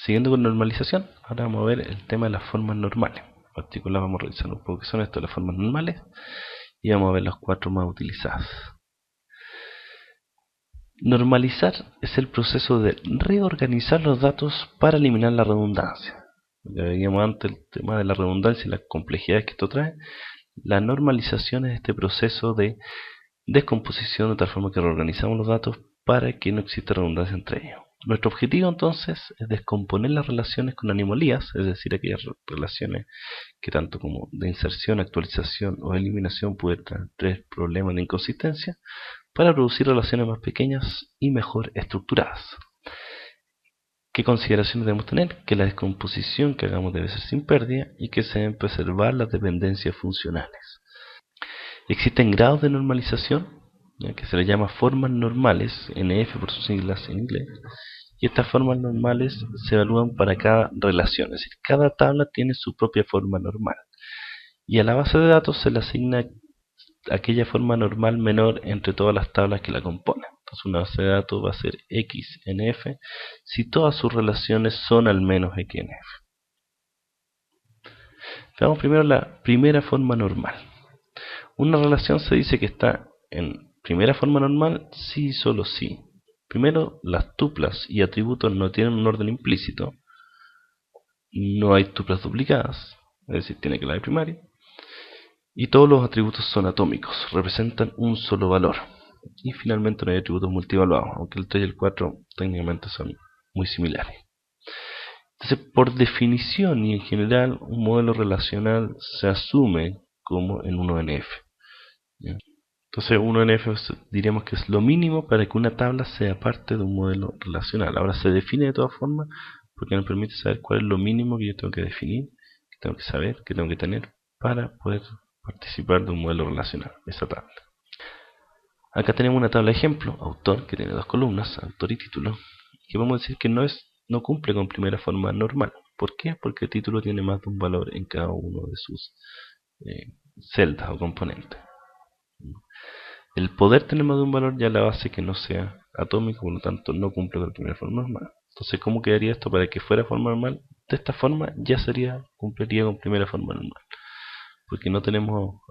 Siguiendo con normalización, ahora vamos a ver el tema de las formas normales. En particular vamos a revisar un poco qué son esto de las formas normales y vamos a ver las 4 más utilizadas. Normalizar es el proceso de reorganizar los datos para eliminar la redundancia. Ya veíamos antes el tema de la redundancia y las complejidades que esto trae. La normalización es este proceso de descomposición de tal forma que reorganizamos los datos para que no exista redundancia entre ellos. Nuestro objetivo entonces es descomponer las relaciones con anomalías, es decir, aquellas relaciones que tanto como de inserción, actualización o eliminación pueden traer problemas de inconsistencia, para producir relaciones más pequeñas y mejor estructuradas. ¿Qué consideraciones debemos tener? Que la descomposición que hagamos debe ser sin pérdida y que se deben preservar las dependencias funcionales. Existen grados de normalización, que se les llama formas normales, NF por sus siglas en inglés, y estas formas normales se evalúan para cada relación, es decir, cada tabla tiene su propia forma normal. Y a la base de datos se le asigna aquella forma normal menor entre todas las tablas que la componen. Entonces una base de datos va a ser XNF si todas sus relaciones son al menos XNF. Veamos primero la primera forma normal. Una relación se dice que está en primera forma normal si y solo si. Primero, las tuplas y atributos no tienen un orden implícito. No hay tuplas duplicadas, es decir, tiene clave primaria. Y todos los atributos son atómicos, representan un solo valor. Y finalmente no hay atributos multivaluados, aunque el 3 y el 4 técnicamente son muy similares. Entonces, por definición y en general, un modelo relacional se asume como en 1NF. ¿Ya? Entonces 1NF diríamos que es lo mínimo para que una tabla sea parte de un modelo relacional. Ahora se define de todas formas porque nos permite saber cuál es lo mínimo que yo tengo que definir, que tengo que saber, que tengo que tener para poder participar de un modelo relacional, esa tabla. Acá tenemos una tabla de ejemplo, autor, que tiene dos columnas, autor y título, que vamos a decir que no cumple con primera forma normal. ¿Por qué? Porque el título tiene más de un valor en cada uno de sus celdas o componentes. El poder tener más de un valor ya la hace que no sea atómico, por lo tanto no cumple con la primera forma normal. Entonces, ¿cómo quedaría esto para que fuera forma normal? De esta forma ya cumpliría con primera forma normal, porque no tenemos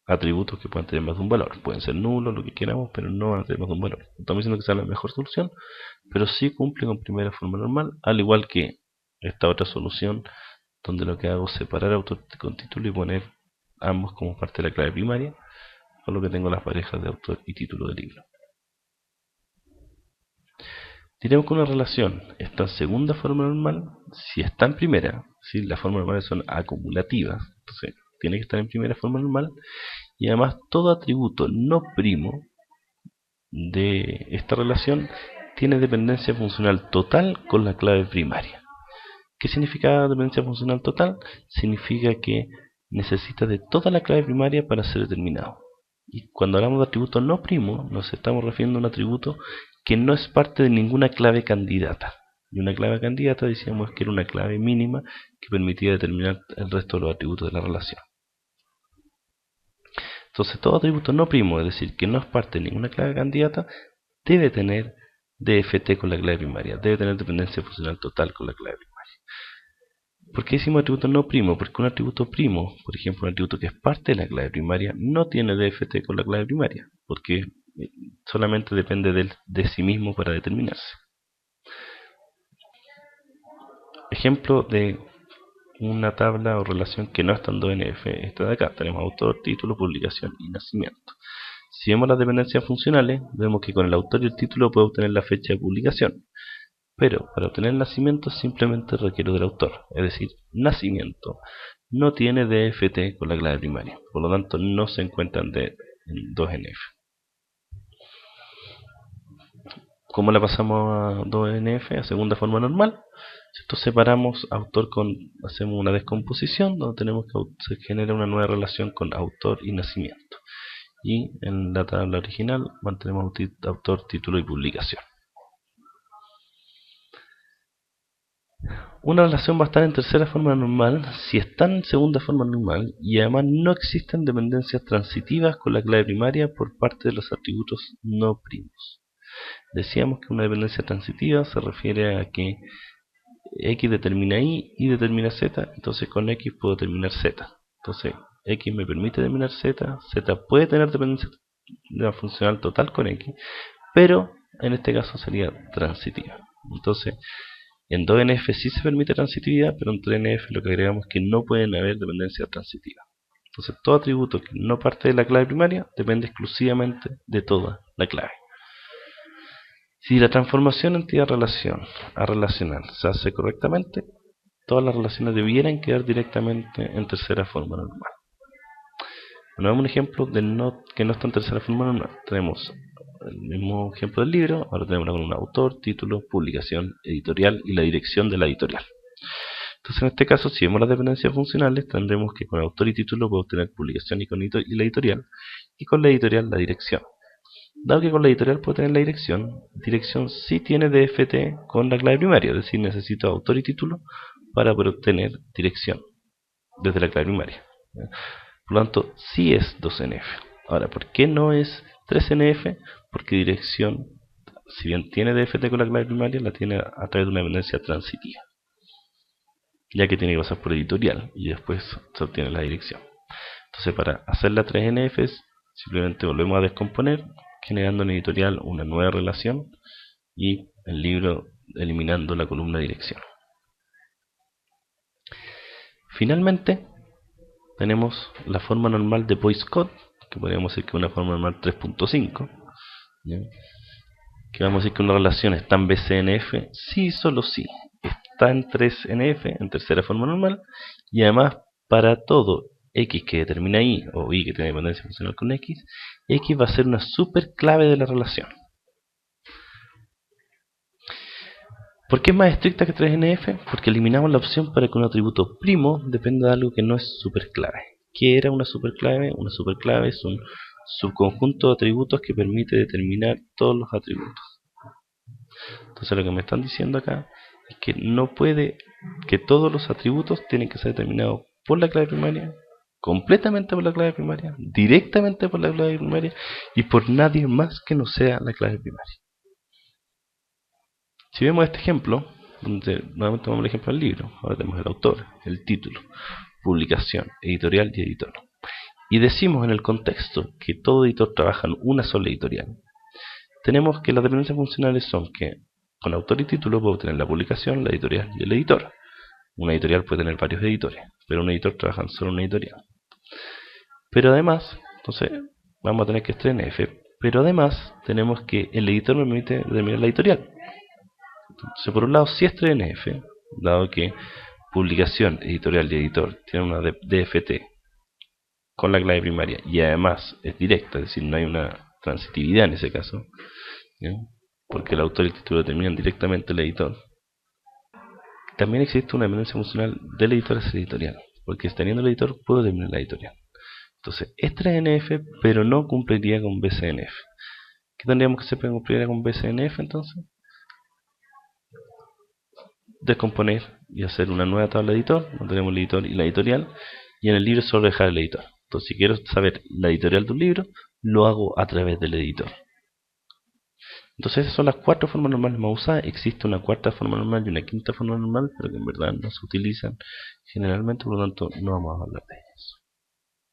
atributos que puedan tener más de un valor. Pueden ser nulos, lo que queramos, pero no van a tener más de un valor. No estamos diciendo que sea la mejor solución, pero sí cumple con primera forma normal, al igual que esta otra solución, donde lo que hago es separar autor con título y poner ambos como parte de la clave primaria, con lo que tengo las parejas de autor y título del libro. Diremos que una relación está en segunda forma normal si está en primera, si las formas normales son acumulativas, entonces tiene que estar en primera forma normal, y además todo atributo no primo de esta relación tiene dependencia funcional total con la clave primaria. ¿Qué significa dependencia funcional total? Significa que necesita de toda la clave primaria para ser determinado. Y cuando hablamos de atributo no primo, nos estamos refiriendo a un atributo que no es parte de ninguna clave candidata. Y una clave candidata decíamos que era una clave mínima que permitía determinar el resto de los atributos de la relación. Entonces todo atributo no primo, es decir, que no es parte de ninguna clave candidata, debe tener DFT con la clave primaria, debe tener dependencia funcional total con la clave primaria. ¿Por qué decimos atributo no primo? Porque un atributo primo, por ejemplo un atributo que es parte de la clave primaria, no tiene DFT con la clave primaria, porque solamente depende de sí mismo para determinarse. Ejemplo de una tabla o relación que no está en 2NF, esta de acá. Tenemos autor, título, publicación y nacimiento. Si vemos las dependencias funcionales, vemos que con el autor y el título puedo obtener la fecha de publicación. Pero para obtener el nacimiento simplemente requiero del autor, es decir, nacimiento no tiene DFT con la clave primaria, por lo tanto no se encuentran en 2NF. ¿Cómo la pasamos a 2NF? A segunda forma normal. Entonces separamos autor hacemos una descomposición donde tenemos que se genera una nueva relación con autor y nacimiento. Y en la tabla original mantenemos autor, título y publicación. Una relación va a estar en tercera forma normal si está en segunda forma normal y además no existen dependencias transitivas con la clave primaria por parte de los atributos no primos. Decíamos que una dependencia transitiva se refiere a que X determina Y determina Z, entonces con X puedo determinar Z. Entonces X me permite determinar Z, Z puede tener dependencia funcional total con X, pero en este caso sería transitiva. Entonces en 2NF sí se permite transitividad, pero en 3NF lo que agregamos es que no pueden haber dependencia transitiva. Entonces todo atributo que no parte de la clave primaria depende exclusivamente de toda la clave. Si la transformación entidad-relación a relacional se hace correctamente, todas las relaciones debieran quedar directamente en tercera forma normal. Bueno, vemos un ejemplo de que no está en tercera forma normal. Tenemos el mismo ejemplo del libro, ahora tenemos una columna autor, título, publicación, editorial y la dirección de la editorial. Entonces en este caso, si vemos las dependencias funcionales, tendremos que con autor y título puedo obtener publicación y la editorial, y con la editorial la dirección. Dado que con la editorial puedo tener la dirección sí tiene DFT con la clave primaria, es decir, necesito autor y título para poder obtener dirección desde la clave primaria. Por lo tanto, sí es 2NF. Ahora, ¿por qué no es 3NF? Porque dirección, si bien tiene DFT con la clave primaria, la tiene a través de una dependencia transitiva, ya que tiene que pasar por editorial y después se obtiene la dirección. Entonces, para hacer la 3NF, simplemente volvemos a descomponer, generando en editorial una nueva relación y el libro eliminando la columna dirección. Finalmente tenemos la forma normal de Boyce-Codd, que podríamos decir que es una forma normal 3.5, que vamos a decir que una relación está en BCNF sí, solo sí, está en 3NF, en tercera forma normal, y además para todo X que determina Y, o Y que tiene dependencia funcional con X va a ser una super clave de la relación. ¿Por qué es más estricta que 3NF? Porque eliminamos la opción para que un atributo primo dependa de algo que no es superclave. ¿Qué era una superclave? Una superclave es un subconjunto de atributos que permite determinar todos los atributos. Entonces lo que me están diciendo acá es que no puede, que todos los atributos tienen que ser determinados por la clave primaria, completamente por la clave primaria, directamente por la clave primaria y por nadie más que no sea la clave primaria. Si vemos este ejemplo, donde nuevamente tomamos el ejemplo del libro, ahora tenemos el autor, el título, publicación, editorial y editor. Y decimos en el contexto que todo editor trabaja en una sola editorial. Tenemos que las dependencias funcionales son que con autor y título puedo obtener la publicación, la editorial y el editor. Una editorial puede tener varios editores, pero un editor trabaja en solo una editorial. Pero además, entonces vamos a tener que es 3NF, pero además tenemos que el editor me permite determinar la editorial. Entonces, por un lado, sí es 3NF, dado que publicación, editorial y editor tienen una DFT con la clave primaria y además es directa, es decir, no hay una transitividad en ese caso, ¿sí? Porque el autor y el título determinan directamente el editor. También existe una dependencia funcional del editor hacia el editorial, porque teniendo el editor puedo determinar la editorial. Entonces, es 3NF, pero no cumpliría con BCNF. ¿Qué tendríamos que hacer para cumplir con BCNF entonces? Descomponer y hacer una nueva tabla de editor, donde tenemos el editor y la editorial, y en el libro solo dejar el editor. Entonces, si quiero saber la editorial de un libro, lo hago a través del editor. Entonces, esas son las 4 formas normales más usadas. Existe una cuarta forma normal y una quinta forma normal, pero que en verdad no se utilizan generalmente, por lo tanto no vamos a hablar de ellas.